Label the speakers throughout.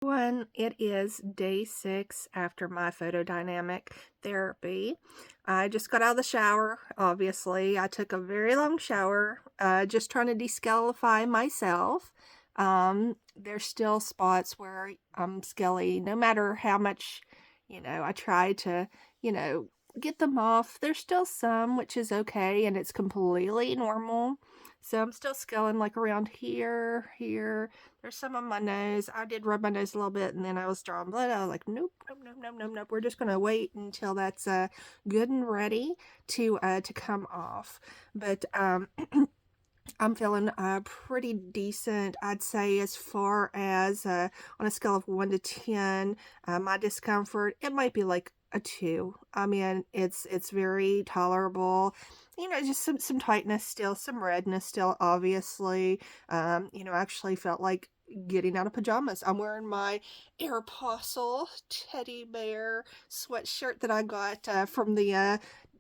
Speaker 1: One, it is day 6 after my photodynamic therapy. I just got out of the shower, obviously. I took a very long shower, just trying to descalify myself. There's still spots where I'm scaly, no matter how much, I try to, you know, get them off. There's still some, which is okay, and it's completely normal. So I'm still scaling like around here. There's some on my nose. I did rub my nose a little bit, and then I was drawing blood. I was like, nope, nope, nope, nope, nope, nope. We're just gonna wait until that's good and ready to come off. But I'm feeling pretty decent, I'd say, as far as on a scale of 1 to 10, my discomfort, it might be like a 2. I mean, it's very tolerable. Just some tightness still, some redness still, obviously. I actually felt like getting out of pajamas. I'm wearing my Aeropostale teddy bear sweatshirt that I got from the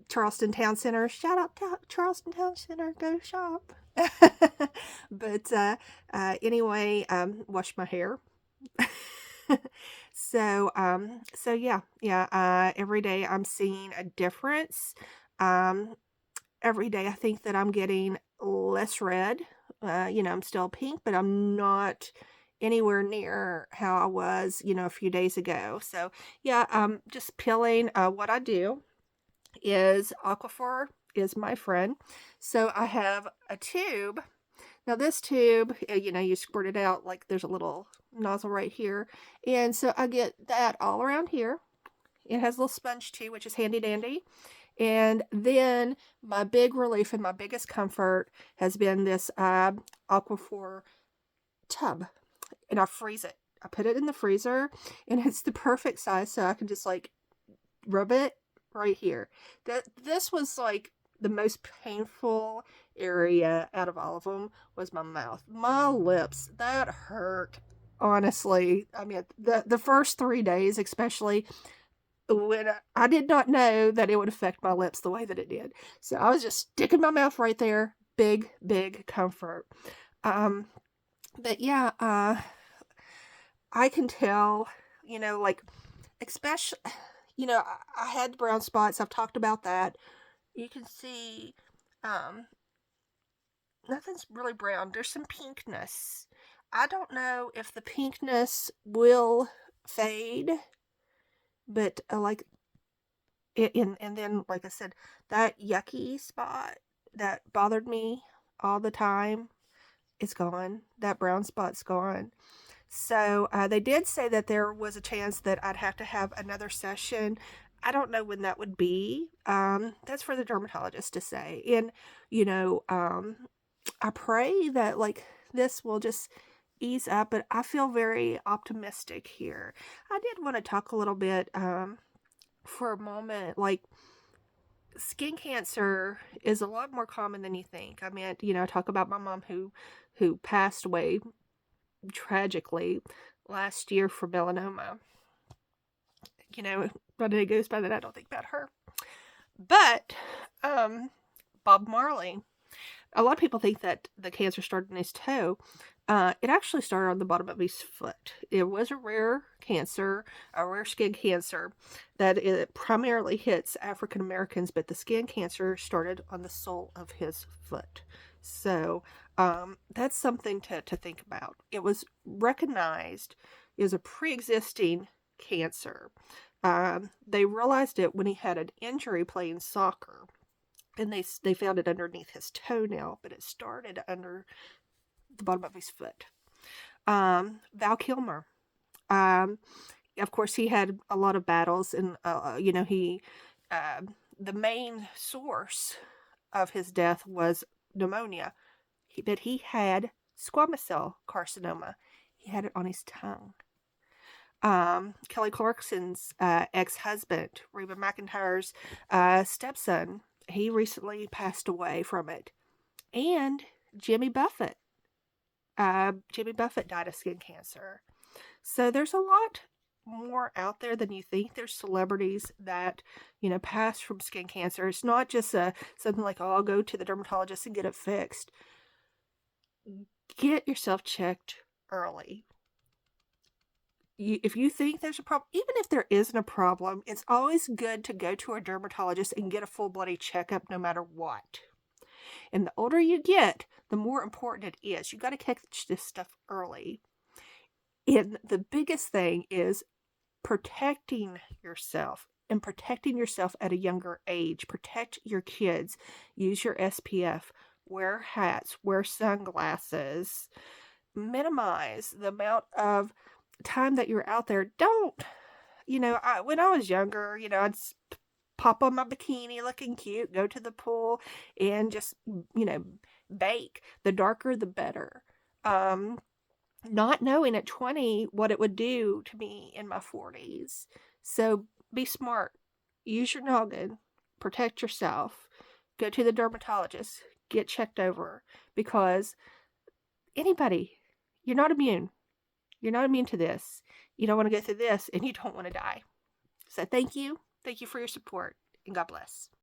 Speaker 1: Charleston Town Center. Shout out to Charleston Town Center. Go shop. But anyway, wash my hair. So yeah. Every day I'm seeing a difference. Every day I think that I'm getting less red. I'm still pink, but I'm not anywhere near how I was, a few days ago. So yeah, just peeling. What I do is Aquafor is my friend. So I have a tube. Now this tube, you squirt it out like there's a little nozzle right here. And so I get that all around here. It has a little sponge too, which is handy dandy. And then my big relief and my biggest comfort has been this Aquafor tub. And I freeze it. I put it in the freezer, and it's the perfect size, so I can just like rub it right here. This was like the most painful area out of all of them was my mouth. My lips, that hurt. Honestly, I mean, the first 3 days, especially when I did not know that it would affect my lips the way that it did. So I was just sticking my mouth right there. Big comfort. Um, but yeah, I can tell, like, especially, I had brown spots. I've talked about that. You can see, um, nothing's really brown. There's some pinkness. I don't know if the pinkness will fade, but like it, and then, like I said, that yucky spot that bothered me all the time, it's gone. That brown spot's gone. So they did say that there was a chance that I'd have to have another session. I don't know when that would be. That's for the dermatologist to say. And, I pray that like this will just ease up, but I feel very optimistic here. I did want to talk a little bit for a moment. Like, skin cancer is a lot more common than you think. I mean, I talk about my mom who passed away tragically last year for melanoma. But it goes by that I don't think about her. But Bob Marley, a lot of people think that the cancer started in his toe. It actually started on the bottom of his foot. It was a rare cancer, a rare skin cancer that it primarily hits African Americans, but the skin cancer started on the sole of his foot. So that's something to think about. It was recognized as a pre-existing cancer. They realized it when he had an injury playing soccer, and they found it underneath his toenail, but it started under the bottom of his foot. Val Kilmer, of course, he had a lot of battles, and he the main source of his death was pneumonia, but he had squamous cell carcinoma. He had it on his tongue. Kelly Clarkson's ex-husband, Reba McEntire's stepson, he recently passed away from it. And Jimmy Buffett. Jimmy Buffett died of skin cancer. So there's a lot more out there than you think. There's celebrities that, pass from skin cancer. It's not just something like, oh, I'll go to the dermatologist and get it fixed. Get yourself checked early. if you think there's a problem, even if there isn't a problem, it's always good to go to a dermatologist and get a full body checkup no matter what. And the older you get, the more important it is. You got to catch this stuff early. And the biggest thing is protecting yourself and protecting yourself at a younger age. Protect your kids. Use your SPF. Wear hats. Wear sunglasses. Minimize the amount of time that you're out there. Don't, when I was younger, I'd pop on my bikini looking cute, go to the pool, and just, bake. The darker, the better. Not knowing at 20 what it would do to me in my 40s. So be smart. Use your noggin. Protect yourself. Go to the dermatologist. Get checked over. Because anybody, you're not immune. You're not immune to this. You don't want to go through this, and you don't want to die. So thank you. Thank you for your support, and God bless.